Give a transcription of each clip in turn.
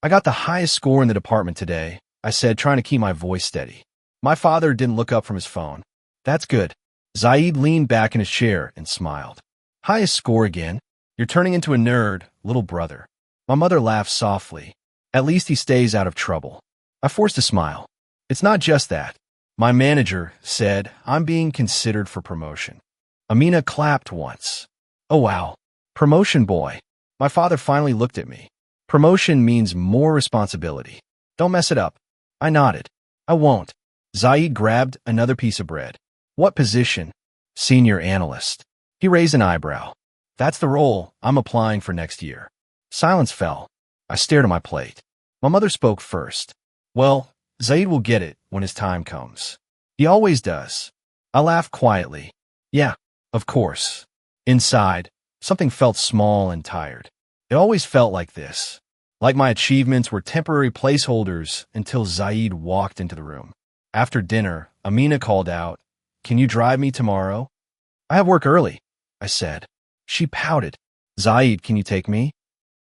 I got the highest score in the department today, I said, trying to keep my voice steady. My father didn't look up from his phone. That's good. Zaid leaned back in his chair and smiled. Highest score again? You're turning into a nerd, little brother. My mother laughed softly. At least he stays out of trouble. I forced a smile. It's not just that. My manager said I'm being considered for promotion. Amina clapped once. Oh wow. Promotion, boy. My father finally looked at me. Promotion means more responsibility. Don't mess it up. I nodded. I won't. Zaid grabbed another piece of bread. What position? Senior analyst. He raised an eyebrow. That's the role I'm applying for next year. Silence fell. I stared at my plate. My mother spoke first. Well, Zaid will get it when his time comes. He always does. I laughed quietly. Yeah, of course. Inside, something felt small and tired. It always felt like this. Like my achievements were temporary placeholders until Zaid walked into the room. After dinner, Amina called out, "Can you drive me tomorrow?" "I have work early," I said. She pouted. "Zaid, can you take me?"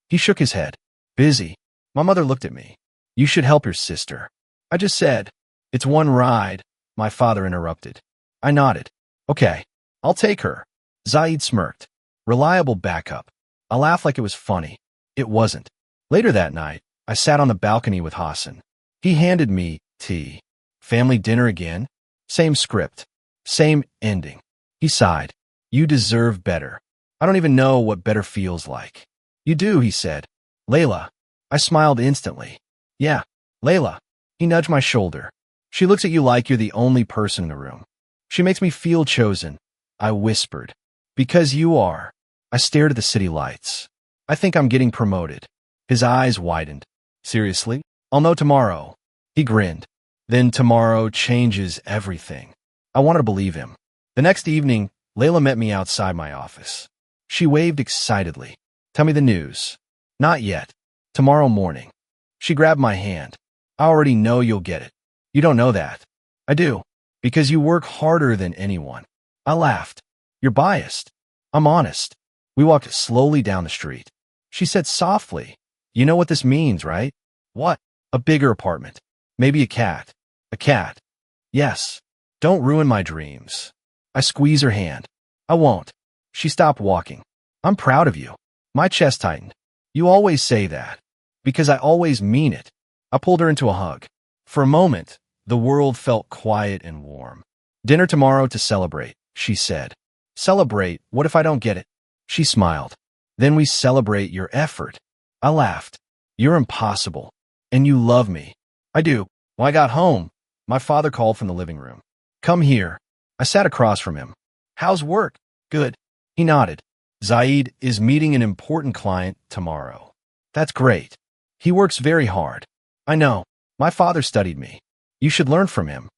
He shook his head. "Busy." My mother looked at me. "You should help your sister." I just said, "It's one ride," my father interrupted. I nodded. "Okay, I'll take her." Zaid smirked. Reliable backup. I laughed like it was funny. It wasn't. Later that night, I sat on the balcony with Hassan. He handed me tea. Family dinner again? Same script. Same ending. He sighed. "You deserve better." I don't even know what better feels like. "You do," he said. "Layla." I smiled instantly. "Yeah, Layla." He nudged my shoulder. "She looks at you like you're the only person in the room. She makes me feel chosen." I whispered. "Because you are." I stared at the city lights. "I think I'm getting promoted." His eyes widened. "Seriously? I'll know tomorrow." He grinned. "Then tomorrow changes everything." I wanted to believe him. The next evening, Layla met me outside my office. She waved excitedly. "Tell me the news." "Not yet. Tomorrow morning." She grabbed my hand. "I already know you'll get it." "You don't know that." "I do. Because you work harder than anyone." I laughed. "You're biased." "I'm honest." We walked slowly down the street. She said softly, "You know what this means, right?" "What?" "A bigger apartment. Maybe a cat." "A cat?" "Yes. Don't ruin my dreams." I squeezed her hand. "I won't." She stopped walking. "I'm proud of you." My chest tightened. "You always say that." "Because I always mean it." I pulled her into a hug. For a moment, the world felt quiet and warm. "Dinner tomorrow to celebrate," she said. "Celebrate? What if I don't get it?" She smiled. "Then we celebrate your effort." I laughed. "You're impossible. And you love me." "I do." When I got home, my father called from the living room. "Come here." I sat across from him. "How's work?" "Good." He nodded. "Zaid is meeting an important client tomorrow." "That's great." "He works very hard." "I know. My father studied me." "You should learn from him."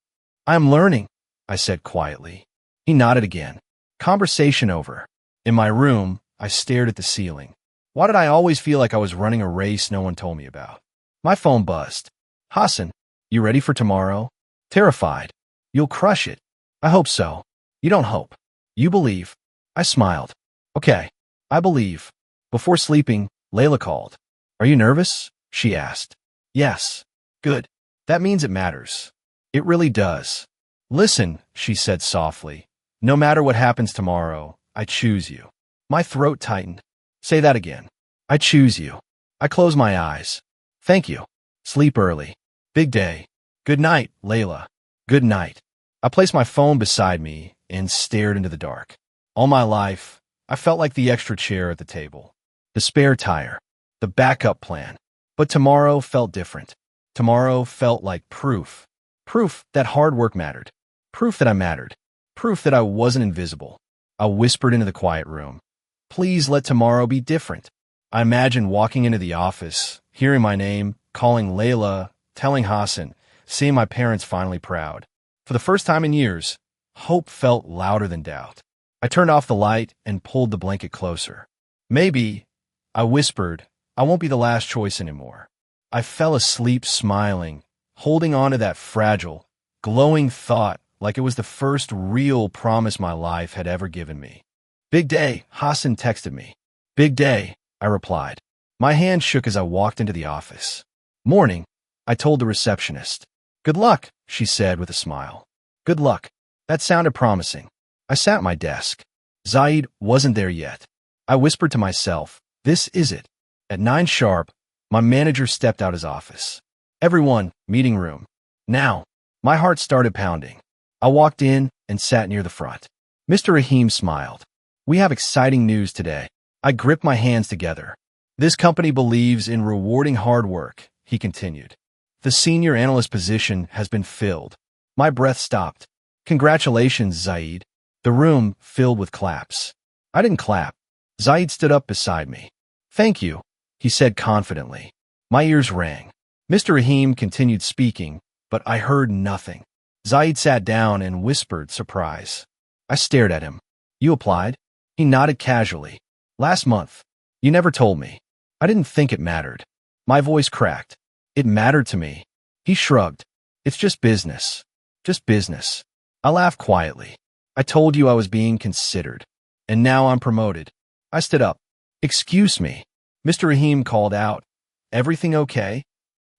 "I am learning," I said quietly. He nodded again. Conversation over. In my room, I stared at the ceiling. Why did I always feel like I was running a race no one told me about? My phone buzzed. "Hassan, you ready for tomorrow?" "Terrified." "You'll crush it." "I hope so." "You don't hope. You believe." I smiled. "Okay, I believe." Before sleeping, Layla called. "Are you nervous?" she asked. "Yes." "Good. That means it matters." "It really does." "Listen," she said softly. "No matter what happens tomorrow, I choose you." My throat tightened. "Say that again." "I choose you." I closed my eyes. "Thank you." "Sleep early." "Big day." "Good night, Layla." "Good night." I placed my phone beside me and stared into the dark. All my life, I felt like the extra chair at the table. The spare tire. The backup plan. But tomorrow felt different. Tomorrow felt like proof. Proof that hard work mattered. Proof that I mattered. Proof that I wasn't invisible. I whispered into the quiet room. "Please let tomorrow be different." I imagined walking into the office, hearing my name, calling Layla, telling Hassan, seeing my parents finally proud. For the first time in years, hope felt louder than doubt. I turned off the light and pulled the blanket closer. "Maybe," I whispered, "I won't be the last choice anymore." I fell asleep smiling, holding on to that fragile, glowing thought like it was the first real promise my life had ever given me. "Big day," Hassan texted me. "Big day," I replied. My hand shook as I walked into the office. Morning, I told the receptionist. Good luck, she said with a smile. Good luck. That sounded promising. I sat at my desk. Zaid wasn't there yet. I whispered to myself, this is it. At 9 sharp, my manager stepped out his office. Everyone, meeting room. Now, my heart started pounding. I walked in and sat near the front. Mr. Rahim smiled. We have exciting news today. I gripped my hands together. This company believes in rewarding hard work, he continued. The senior analyst position has been filled. My breath stopped. Congratulations, Zaid. The room filled with claps. I didn't clap. Zaid stood up beside me. Thank you, he said confidently. My ears rang. Mr. Rahim continued speaking, but I heard nothing. Zaid sat down and whispered surprise. I stared at him. You applied? He nodded casually. Last month. You never told me. I didn't think it mattered. My voice cracked. It mattered to me. He shrugged. It's just business. Just business. I laughed quietly. I told you I was being considered. And now I'm promoted. I stood up. Excuse me. Mr. Rahim called out. Everything okay?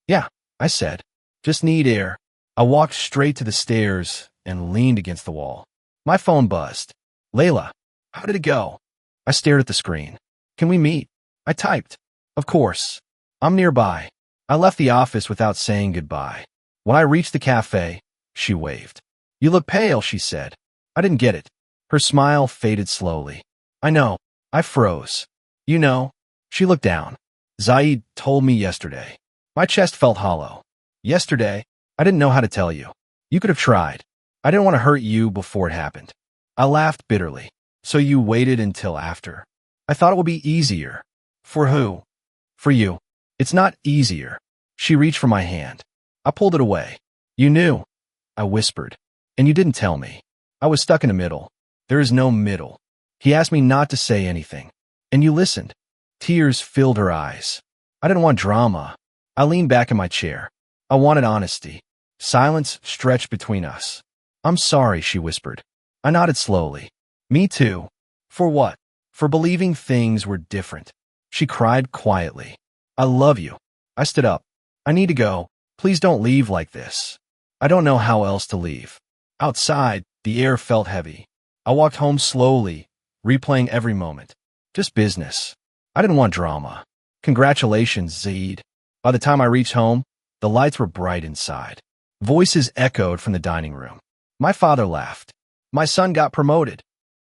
Yeah, I said. Just need air. I walked straight to the stairs and leaned against the wall. My phone buzzed. Layla, how did it go? I stared at the screen. Can we meet? I typed. Of course. I'm nearby. I left the office without saying goodbye. When I reached the cafe, she waved. You look pale, she said. I didn't get it. Her smile faded slowly. I know. I froze. You know. She looked down. Zaid told me yesterday. My chest felt hollow. Yesterday, I didn't know how to tell you. You could have tried. I didn't want to hurt you before it happened. I laughed bitterly. So you waited until after. I thought it would be easier. For who? For you. It's not easier. She reached for my hand. I pulled it away. You knew. I whispered. And you didn't tell me. I was stuck in the middle. There is no middle. He asked me not to say anything. And you listened. Tears filled her eyes. I didn't want drama. I leaned back in my chair. I wanted honesty. Silence stretched between us. I'm sorry, she whispered. I nodded slowly. Me too. For what? For believing things were different. She cried quietly. I love you. I stood up. I need to go. Please don't leave like this. I don't know how else to leave. Outside, the air felt heavy. I walked home slowly, replaying every moment. Just business. I didn't want drama. Congratulations, Zaid. By the time I reached home, the lights were bright inside. Voices echoed from the dining room. My father laughed. My son got promoted.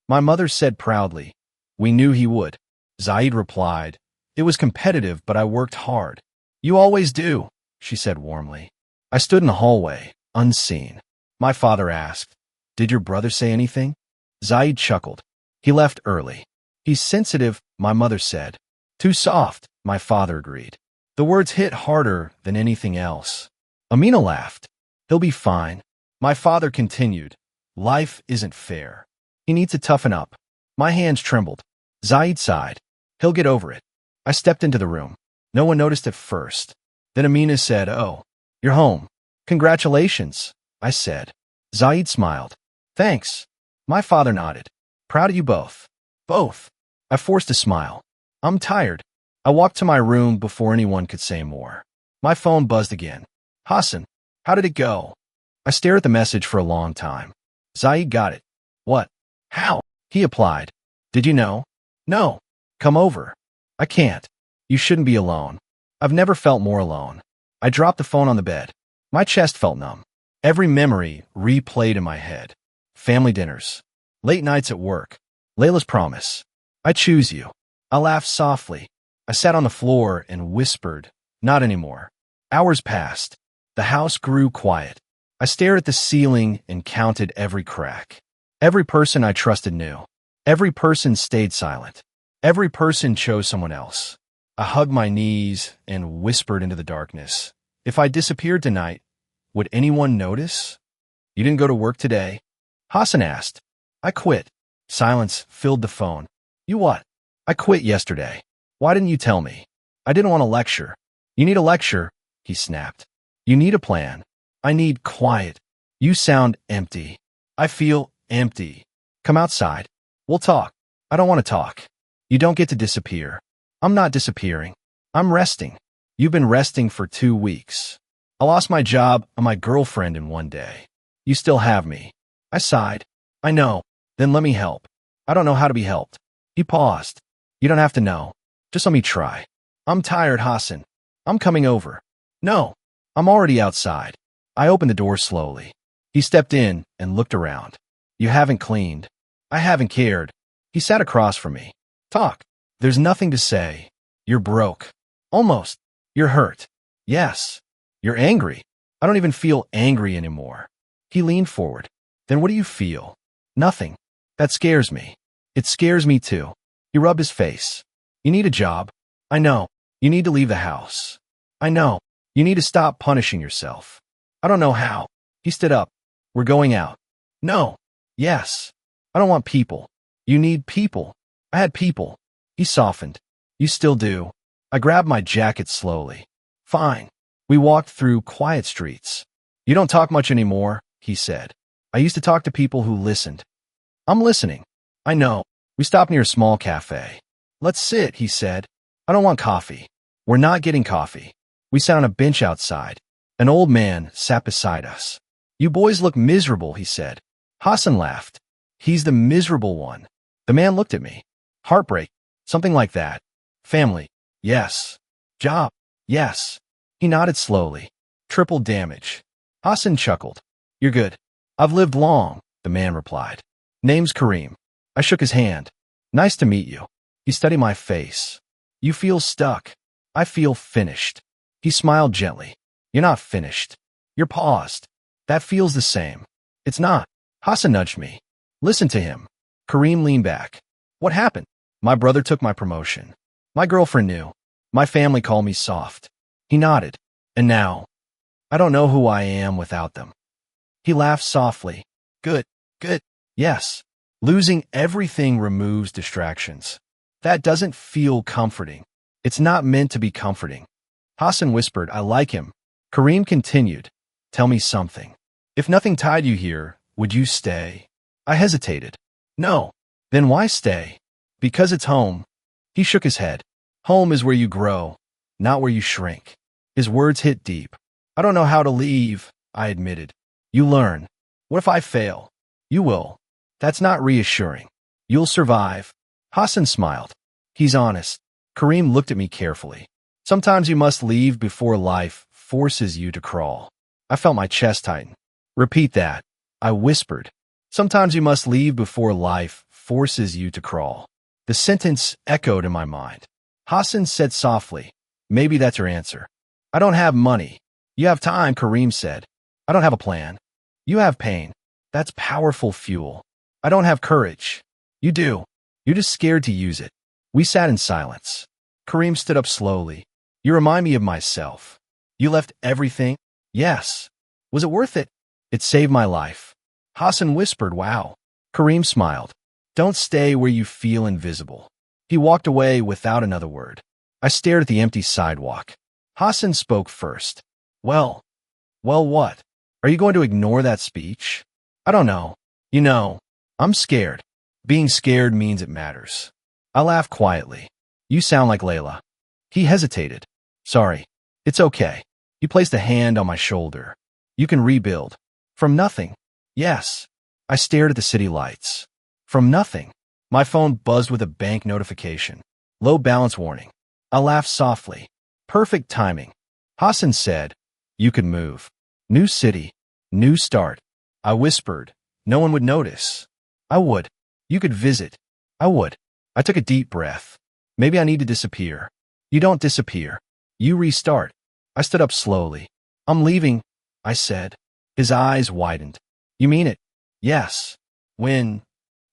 My mother said proudly, we knew he would. Zaid replied, it was competitive, but I worked hard. You always do, she said warmly. I stood in the hallway, unseen. My father asked, did your brother say anything? Zaid chuckled. He left early. He's sensitive, my mother said. Too soft, my father agreed. The words hit harder than anything else. Amina laughed. He'll be fine. My father continued. Life isn't fair. He needs to toughen up. My hands trembled. Zaid sighed. He'll get over it. I stepped into the room. No one noticed at first. Then Amina said, oh, you're home. Congratulations, I said. Zaid smiled. Thanks. My father nodded. Proud of you both. Both. I forced a smile. I'm tired. I walked to my room before anyone could say more. My phone buzzed again. Hassan, how did it go? I stared at the message for a long time. Zaid got it. What? How? He applied. Did you know? No. Come over. I can't. You shouldn't be alone. I've never felt more alone. I dropped the phone on the bed. My chest felt numb. Every memory replayed in my head. Family dinners. Late nights at work. Layla's promise. I choose you. I laughed softly. I sat on the floor and whispered, not anymore. Hours passed. The house grew quiet. I stared at the ceiling and counted every crack. Every person I trusted knew. Every person stayed silent. Every person chose someone else. I hugged my knees and whispered into the darkness. If I disappeared tonight, would anyone notice? You didn't go to work today? Hassan asked. I quit. Silence filled the phone. You what? I quit yesterday. Why didn't you tell me? I didn't want a lecture. You need a lecture, he snapped. You need a plan. I need quiet. You sound empty. I feel empty. Come outside. We'll talk. I don't want to talk. You don't get to disappear. I'm not disappearing. I'm resting. You've been resting for 2 weeks. I lost my job and my girlfriend in one day. You still have me. I sighed. I know. Then let me help. I don't know how to be helped. He paused. You don't have to know. Just let me try. I'm tired, Hassan. I'm coming over. No. I'm already outside. I opened the door slowly. He stepped in and looked around. You haven't cleaned. I haven't cared. He sat across from me. Talk. There's nothing to say. You're broke. Almost. You're hurt. Yes. You're angry. I don't even feel angry anymore. He leaned forward. Then what do you feel? Nothing. That scares me. It scares me too. He rubbed his face. You need a job. I know. You need to leave the house. I know. You need to stop punishing yourself. I don't know how. He stood up. We're going out. No. Yes. I don't want people. You need people. I had people. He softened. You still do. I grabbed my jacket slowly. Fine. We walked through quiet streets. You don't talk much anymore, he said. I used to talk to people who listened. I'm listening. I know. We stopped near a small cafe. Let's sit, he said. I don't want coffee. We're not getting coffee. We sat on a bench outside. An old man sat beside us. You boys look miserable, he said. Hassan laughed. He's the miserable one. The man looked at me. Heartbreak. Something like that. Family. Yes. Job. Yes. He nodded slowly. Triple damage. Hassan chuckled. You're good. I've lived long, the man replied. Name's Kareem. I shook his hand. Nice to meet you. He studied my face. You feel stuck. I feel finished. He smiled gently. You're not finished. You're paused. That feels the same. It's not. Hassan nudged me. Listen to him. Kareem leaned back. What happened? My brother took my promotion. My girlfriend knew. My family called me soft. He nodded. And now, I don't know who I am without them. He laughed softly. Good. Good. Yes. Losing everything removes distractions. That doesn't feel comforting. It's not meant to be comforting. Hassan whispered, I like him. Kareem continued. Tell me something. If nothing tied you here, would you stay? I hesitated. No. Then why stay? Because it's home. He shook his head. Home is where you grow, not where you shrink. His words hit deep. I don't know how to leave, I admitted. You learn. What if I fail? You will. That's not reassuring. You'll survive. Hassan smiled. He's honest. Kareem looked at me carefully. Sometimes you must leave before life forces you to crawl. I felt my chest tighten. Repeat that. I whispered. Sometimes you must leave before life forces you to crawl. The sentence echoed in my mind. Hassan said softly, maybe that's your answer. I don't have money. You have time, Kareem said. I don't have a plan. You have pain. That's powerful fuel. I don't have courage. You do. You're just scared to use it. We sat in silence. Kareem stood up slowly. You remind me of myself. You left everything? Yes. Was it worth it? It saved my life. Hassan whispered, wow. Kareem smiled. Don't stay where you feel invisible. He walked away without another word. I stared at the empty sidewalk. Hassan spoke first. Well, what? Are you going to ignore that speech? I don't know. You know, I'm scared. Being scared means it matters. I laughed quietly. You sound like Layla. He hesitated. Sorry. It's okay. He placed a hand on my shoulder. You can rebuild. From nothing. Yes. I stared at the city lights. From nothing. My phone buzzed with a bank notification. Low balance warning. I laughed softly. Perfect timing. Hassan said, you could move. New city. New start. I whispered. No one would notice. I would. You could visit. I would. I took a deep breath. Maybe I need to disappear. You don't disappear. You restart. I stood up slowly. I'm leaving, I said. His eyes widened. You mean it? Yes. When?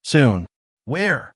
Soon. Where?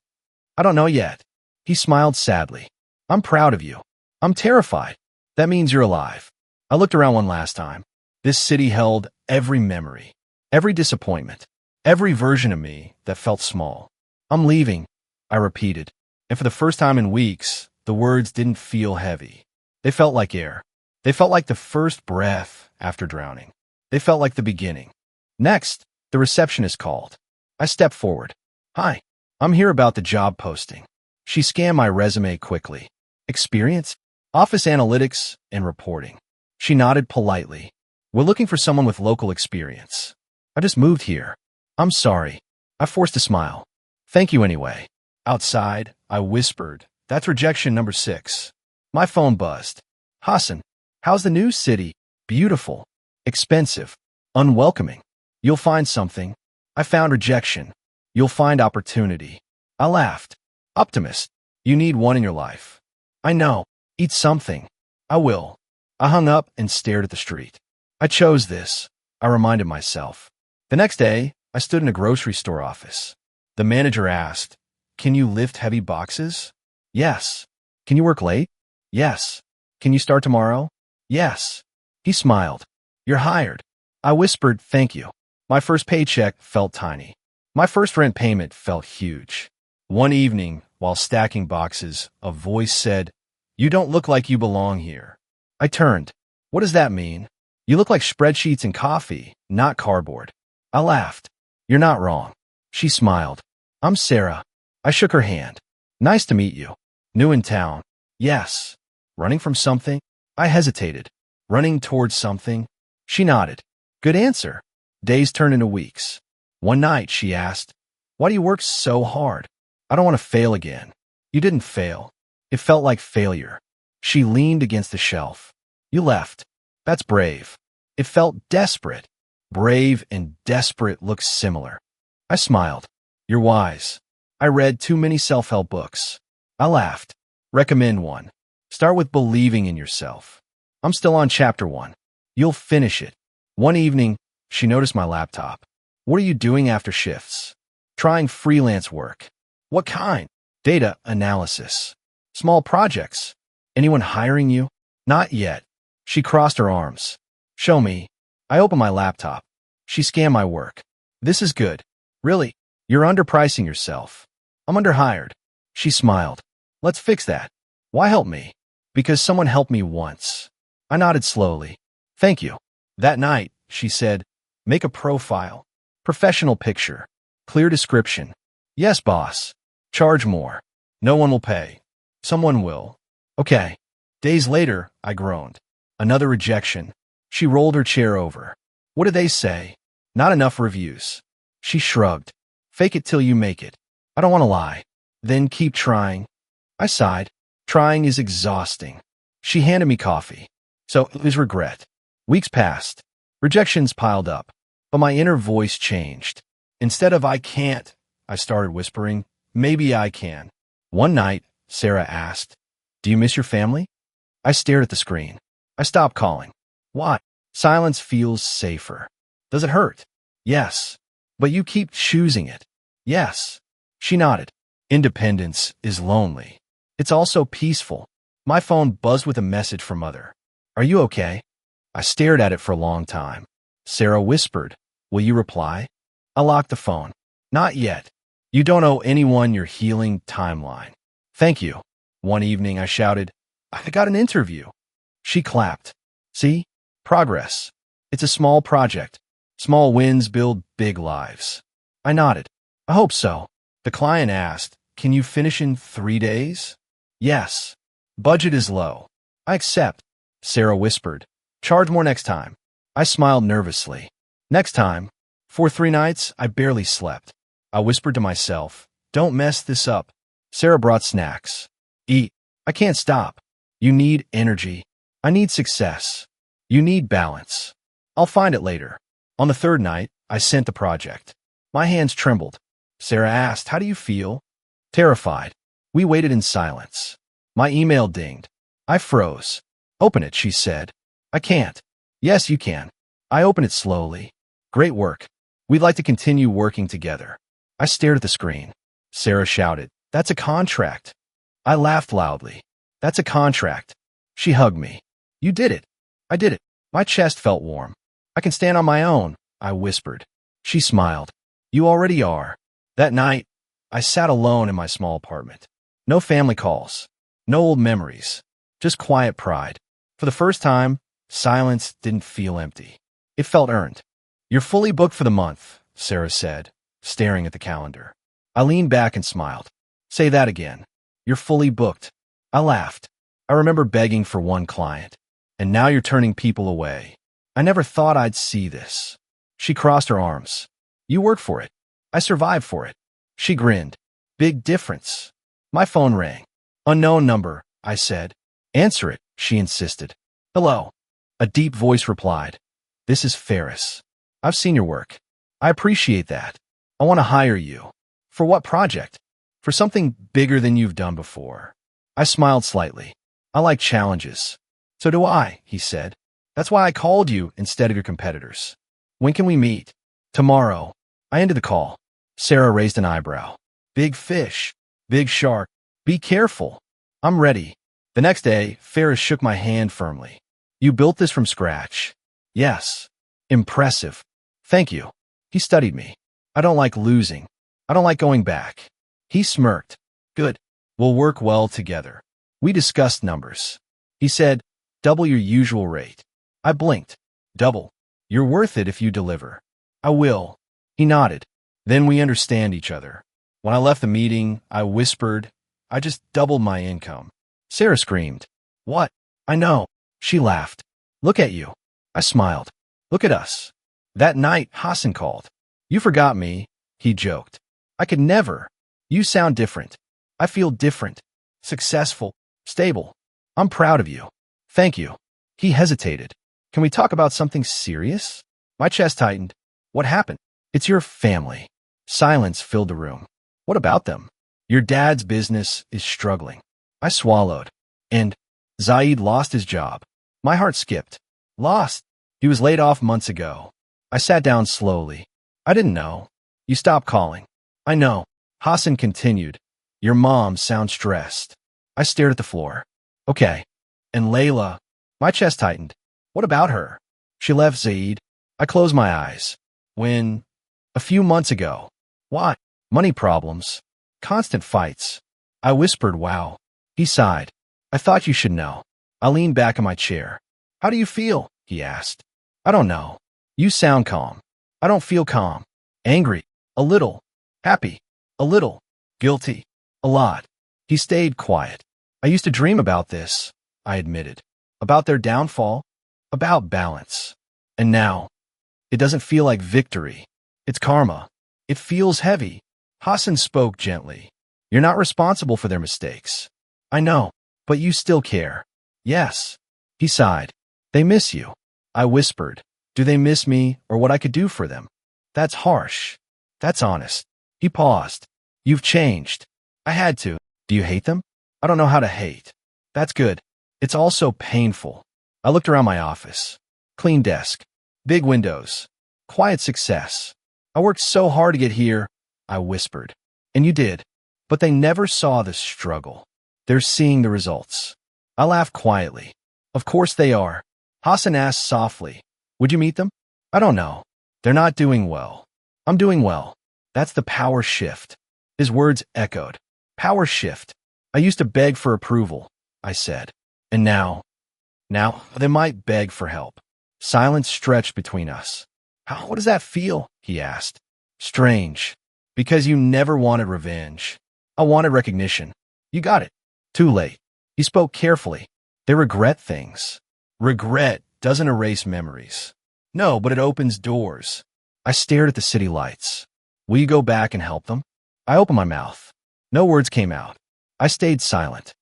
I don't know yet. He smiled sadly. I'm proud of you. I'm terrified. That means you're alive. I looked around one last time. This city held every memory, every disappointment, every version of me that felt small. I'm leaving, I repeated. And for the first time in weeks, the words didn't feel heavy. They felt like air. They felt like the first breath after drowning. They felt like the beginning. Next, the receptionist called. I stepped forward. Hi, I'm here about the job posting. She scanned my resume quickly. Experience? Office analytics and reporting. She nodded politely. We're looking for someone with local experience. I just moved here. I'm sorry. I forced a smile. Thank you anyway. Outside, I whispered, that's rejection number 6. My phone buzzed. Hassan, how's the new city? Beautiful. Expensive. Unwelcoming. You'll find something. I found rejection. You'll find opportunity. I laughed. Optimist. You need one in your life. I know. Eat something. I will. I hung up and stared at the street. I chose this, I reminded myself. The next day, I stood in a grocery store office. The manager asked, can you lift heavy boxes? Yes. Can you work late? Yes. Can you start tomorrow? Yes. He smiled. You're hired. I whispered, thank you. My first paycheck felt tiny. My first rent payment felt huge. One evening, while stacking boxes, a voice said, you don't look like you belong here. I turned. What does that mean? You look like spreadsheets and coffee, not cardboard. I laughed. You're not wrong. She smiled. I'm Sarah. I shook her hand. Nice to meet you. New in town. Yes. Running from something? I hesitated. Running towards something? She nodded. Good answer. Days turned into weeks. One night, she asked, why do you work so hard? I don't want to fail again. You didn't fail. It felt like failure. She leaned against the shelf. You left. That's brave. It felt desperate. Brave and desperate look similar. I smiled. You're wise. I read too many self-help books. I laughed. Recommend one. Start with believing in yourself. I'm still on chapter 1. You'll finish it. One evening, she noticed my laptop. What are you doing after shifts? Trying freelance work. What kind? Data analysis. Small projects. Anyone hiring you? Not yet. She crossed her arms. Show me. I opened my laptop. She scanned my work. This is good. Really? You're underpricing yourself. I'm underhired. She smiled. Let's fix that. Why help me? Because someone helped me once. I nodded slowly. Thank you. That night, she said, make a profile. Professional picture. Clear description. Yes, boss. Charge more. No one will pay. Someone will. Okay. Days later, I groaned. Another rejection. She rolled her chair over. What did they say? Not enough reviews. She shrugged. Fake it till you make it. I don't want to lie. Then keep trying. I sighed. Trying is exhausting. She handed me coffee. So it was regret. Weeks passed. Rejections piled up. But my inner voice changed. Instead of I can't, I started whispering, maybe I can. One night, Sarah asked, do you miss your family? I stared at the screen. I stopped calling. Why? Silence feels safer. Does it hurt? Yes. But you keep choosing it. Yes. She nodded. Independence is lonely. It's also peaceful. My phone buzzed with a message from Mother. Are you okay? I stared at it for a long time. Sarah whispered, will you reply? I locked the phone. Not yet. You don't owe anyone your healing timeline. Thank you. One evening I shouted, I got an interview. She clapped. See? Progress. It's a small project. Small wins build big lives. I nodded. I hope so. The client asked, can you finish in 3 days? Yes. Budget is low. I accept. Sarah whispered. Charge more next time. I smiled nervously. Next time. For 3 nights, I barely slept. I whispered to myself, don't mess this up. Sarah brought snacks. Eat. I can't stop. You need energy. I need success. You need balance. I'll find it later. On the 3rd night, I sent the project. My hands trembled. Sarah asked, how do you feel? Terrified. We waited in silence. My email dinged. I froze. Open it, she said. I can't. Yes, you can. I opened it slowly. Great work. We'd like to continue working together. I stared at the screen. Sarah shouted, that's a contract. I laughed loudly. That's a contract. She hugged me. You did it. I did it. My chest felt warm. I can stand on my own, I whispered. She smiled. You already are. That night, I sat alone in my small apartment. No family calls. No old memories. Just quiet pride. For the first time, silence didn't feel empty. It felt earned. You're fully booked for the month, Sarah said, staring at the calendar. I leaned back and smiled. Say that again. You're fully booked. I laughed. I remember begging for one client, and now you're turning people away. I never thought I'd see this. She crossed her arms. You worked for it. I survived for it. She grinned. Big difference. My phone rang. Unknown number, I said. Answer it, she insisted. Hello. A deep voice replied. This is Ferris. I've seen your work. I appreciate that. I want to hire you. For what project? For something bigger than you've done before. I smiled slightly. I like challenges. So do I, he said. That's why I called you instead of your competitors. When can we meet? Tomorrow. I ended the call. Sarah raised an eyebrow. Big fish. Big shark. Be careful. I'm ready. The next day, Ferris shook my hand firmly. You built this from scratch. Yes. Impressive. Thank you. He studied me. I don't like losing. I don't like going back. He smirked. Good. We'll work well together. We discussed numbers. He said, double your usual rate. I blinked. Double. You're worth it if you deliver. I will. He nodded. Then we understand each other. When I left the meeting, I whispered, I just doubled my income. Sarah screamed. What? I know. She laughed. Look at you. I smiled. Look at us. That night, Hassan called. You forgot me, he joked. I could never. You sound different. I feel different. Successful. Stable. I'm proud of you. Thank you. He hesitated. Can we talk about something serious? My chest tightened. What happened? It's your family. Silence filled the room. What about them? Your dad's business is struggling. I swallowed. And Zaid lost his job. My heart skipped. Lost? He was laid off months ago. I sat down slowly. I didn't know. You stopped calling. I know. Hassan continued. Your mom sounds stressed. I stared at the floor. Okay. And Layla? My chest tightened. What about her? She left Zaid. I closed my eyes. When? A few months ago. Why? Money problems. Constant fights. I whispered, wow. He sighed. I thought you should know. I leaned back in my chair. How do you feel? He asked. I don't know. You sound calm. I don't feel calm. Angry. A little. Happy. A little. Guilty. A lot. He stayed quiet. I used to dream about this, I admitted. About their downfall. About balance. And now, it doesn't feel like victory. It's karma. It feels heavy. Hassan spoke gently. You're not responsible for their mistakes. I know, but you still care. Yes. He sighed. They miss you. I whispered. Do they miss me or what I could do for them? That's harsh. That's honest. He paused. You've changed. I had to. Do you hate them? I don't know how to hate. That's good. It's also painful. I looked around my office. Clean desk. Big windows. Quiet success. I worked so hard to get here, I whispered. And you did. But they never saw the struggle. They're seeing the results. I laughed quietly. Of course they are. Hassan asked softly. Would you meet them? I don't know. They're not doing well. I'm doing well. That's the power shift. His words echoed. Power shift. I used to beg for approval, I said. And now they might beg for help. Silence stretched between us. What does that feel? He asked. Strange. Because you never wanted revenge. I wanted recognition. You got it. Too late. He spoke carefully. They regret things. Regret doesn't erase memories. No, but it opens doors. I stared at the city lights. Will you go back and help them? I opened my mouth. No words came out. I stayed silent.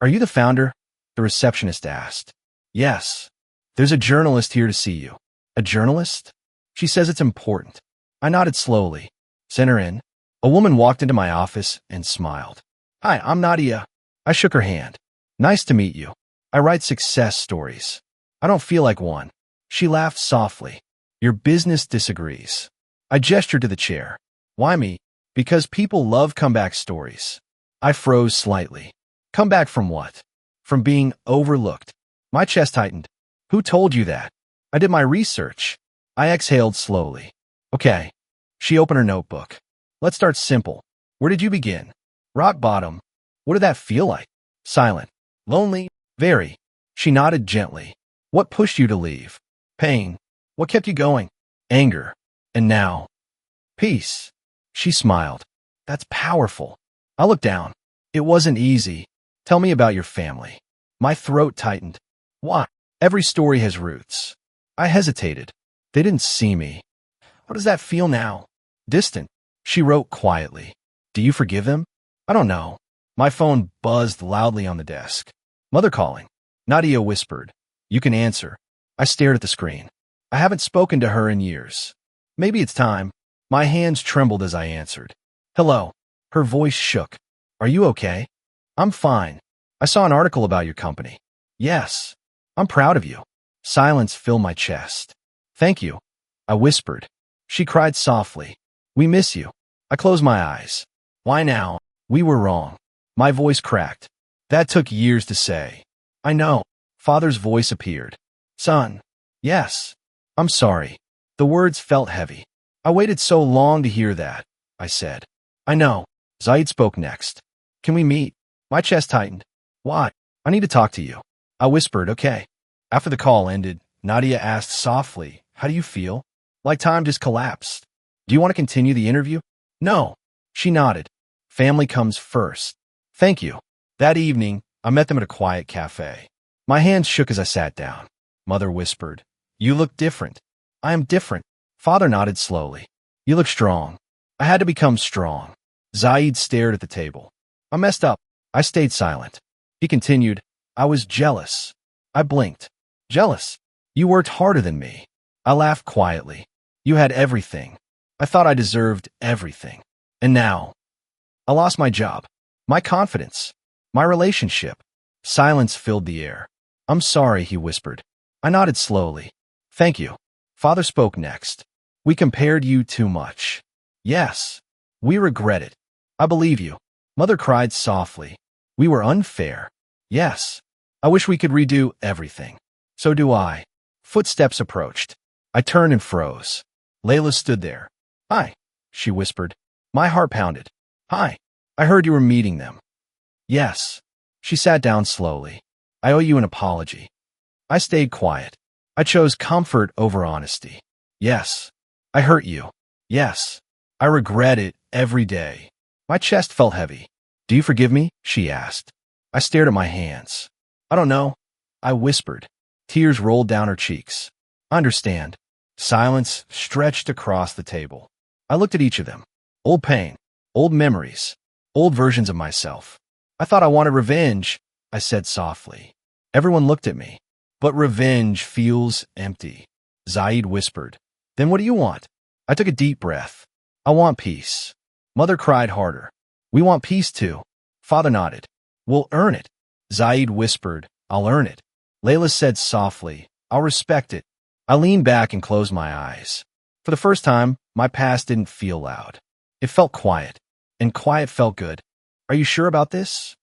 Are you the founder? The receptionist asked. Yes. There's a journalist here to see you. A journalist? She says it's important. I nodded slowly. Send her in. A woman walked into my office and smiled. Hi, I'm Nadia. I shook her hand. Nice to meet you. I write success stories. I don't feel like one. She laughed softly. Your business disagrees. I gestured to the chair. Why me? Because people love comeback stories. I froze slightly. Comeback from what? From being overlooked. My chest tightened. Who told you that? I did my research. I exhaled slowly. Okay. She opened her notebook. Let's start simple. Where did you begin? Rock bottom. What did that feel like? Silent. Lonely? Very. She nodded gently. What pushed you to leave? Pain. What kept you going? Anger. And now? Peace. She smiled. That's powerful. I looked down. It wasn't easy. Tell me about your family. My throat tightened. Why? Every story has roots. I hesitated. They didn't see me. How does that feel now? Distant. She wrote quietly. Do you forgive him? I don't know. My phone buzzed loudly on the desk. Mother calling. Nadia whispered. You can answer. I stared at the screen. I haven't spoken to her in years. Maybe it's time. My hands trembled as I answered. Hello. Her voice shook. Are you okay? I'm fine. I saw an article about your company. Yes. I'm proud of you. Silence filled my chest. Thank you. I whispered. She cried softly. We miss you. I closed my eyes. Why now? We were wrong. My voice cracked. That took years to say. I know. Father's voice appeared. Son. Yes. I'm sorry. The words felt heavy. I waited so long to hear that, I said. I know. Zaid spoke next. Can we meet? My chest tightened. Why? I need to talk to you. I whispered, okay. After the call ended, Nadia asked softly, how do you feel? Like time just collapsed. Do you want to continue the interview? No. She nodded. Family comes first. Thank you. That evening, I met them at a quiet cafe. My hands shook as I sat down. Mother whispered, you look different. I am different. Father nodded slowly. You look strong. I had to become strong. Zaid stared at the table. I messed up. I stayed silent. He continued, I was jealous. I blinked. Jealous? You worked harder than me. I laughed quietly. You had everything. I thought I deserved everything. And now, I lost my job, my confidence, my relationship. Silence filled the air. I'm sorry, he whispered. I nodded slowly. Thank you. Father spoke next. We compared you too much. Yes. We regret it. I believe you. Mother cried softly. We were unfair. Yes. I wish we could redo everything. So do I. Footsteps approached. I turned and froze. Layla stood there. Hi, she whispered. My heart pounded. Hi. I heard you were meeting them. Yes. She sat down slowly. I owe you an apology. I stayed quiet. I chose comfort over honesty. Yes. I hurt you. Yes. I regret it every day. My chest felt heavy. Do you forgive me? She asked. I stared at my hands. I don't know. I whispered. Tears rolled down her cheeks. I understand. Silence stretched across the table. I looked at each of them. Old pain. Old memories. Old versions of myself. I thought I wanted revenge, I said softly. Everyone looked at me. But revenge feels empty. Zaid whispered. Then what do you want? I took a deep breath. I want peace. Mother cried harder. We want peace too. Father nodded. We'll earn it. Zaid whispered. I'll earn it. Layla said softly. I'll respect it. I leaned back and closed my eyes. For the first time, my past didn't feel loud. It felt quiet. And quiet felt good. Are you sure about this?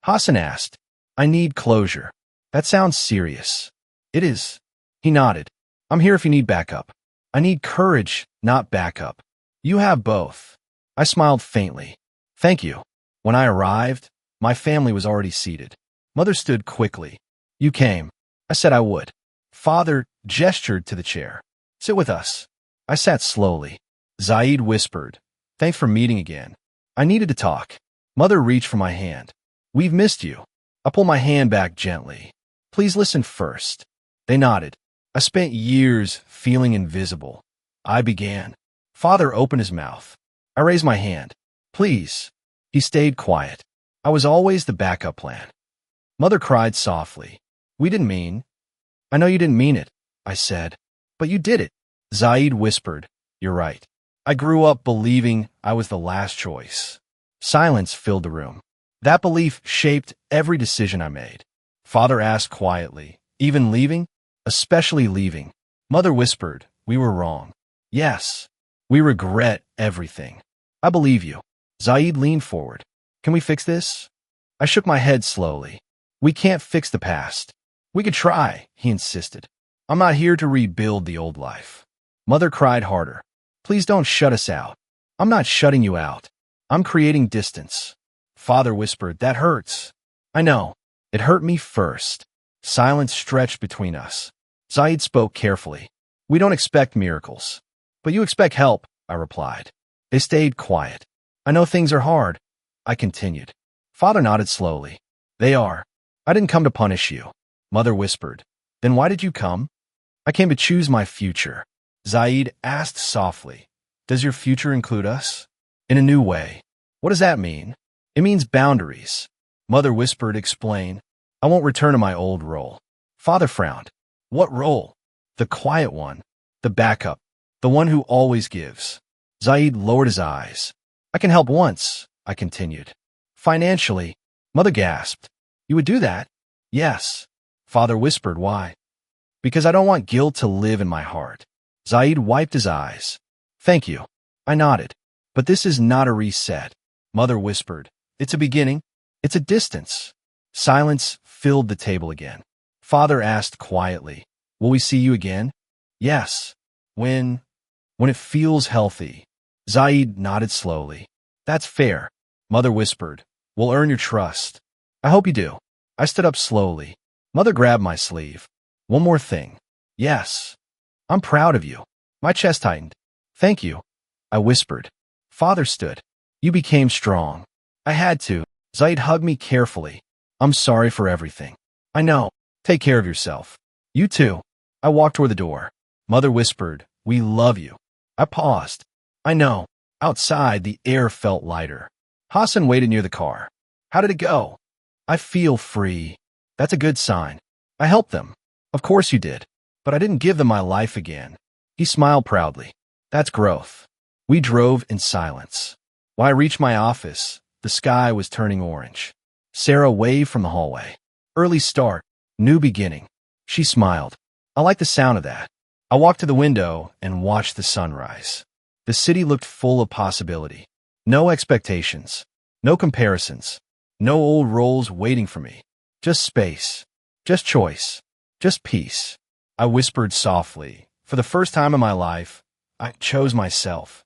Hassan asked. I need closure. That sounds serious. It is. He nodded. I'm here if you need backup. I need courage, not backup. You have both. I smiled faintly. Thank you. When I arrived, my family was already seated. Mother stood quickly. You came. I said I would. Father gestured to the chair. Sit with us. I sat slowly. Zaid whispered. Thanks for meeting again. I needed to talk. Mother reached for my hand. We've missed you. I pulled my hand back gently. Please listen first. They nodded. I spent years feeling invisible. I began. Father opened his mouth. I raised my hand. Please. He stayed quiet. I was always the backup plan. Mother cried softly. We didn't mean. I know you didn't mean it, I said. But you did it. Zaid whispered. You're right. I grew up believing I was the last choice. Silence filled the room. That belief shaped every decision I made. Father asked quietly, even leaving? Especially leaving. Mother whispered, we were wrong. Yes. We regret everything. I believe you. Zaid leaned forward. Can we fix this? I shook my head slowly. We can't fix the past. We could try, he insisted. I'm not here to rebuild the old life. Mother cried harder. Please don't shut us out. I'm not shutting you out. I'm creating distance. Father whispered, that hurts. I know. It hurt me first. Silence stretched between us. Zaid spoke carefully. We don't expect miracles. But you expect help, I replied. They stayed quiet. I know things are hard. I continued. Father nodded slowly. They are. I didn't come to punish you, Mother whispered. Then why did you come? I came to choose my future. Zaid asked softly. Does your future include us? In a new way. What does that mean? It means boundaries. Mother whispered, explain. I won't return to my old role. Father frowned. What role? The quiet one. The backup. The one who always gives. Zaid lowered his eyes. I can help once, I continued. Financially. Mother gasped. You would do that? Yes. Father whispered, why? Because I don't want guilt to live in my heart. Zaid wiped his eyes. Thank you. I nodded. But this is not a reset. Mother whispered. It's a beginning. It's a distance. Silence filled the table again. Father asked quietly, will we see you again? Yes. When it feels healthy. Zaid nodded slowly. That's fair. Mother whispered. We'll earn your trust. I hope you do. I stood up slowly. Mother grabbed my sleeve. One more thing. Yes. I'm proud of you. My chest tightened. Thank you. I whispered. Father stood. You became strong. I had to. Zaid hugged me carefully. I'm sorry for everything. I know. Take care of yourself. You too. I walked toward the door. Mother whispered, we love you. I paused. I know. Outside, the air felt lighter. Hassan waited near the car. How did it go? I feel free. That's a good sign. I helped them. Of course you did. But I didn't give them my life again. He smiled proudly. That's growth. We drove in silence. When I reached my office, the sky was turning orange. Sarah waved from the hallway. Early start. New beginning. She smiled. I like the sound of that. I walked to the window and watched the sunrise. The city looked full of possibility. No expectations. No comparisons. No old roles waiting for me. Just space. Just choice. Just peace. I whispered softly. For the first time in my life, I chose myself.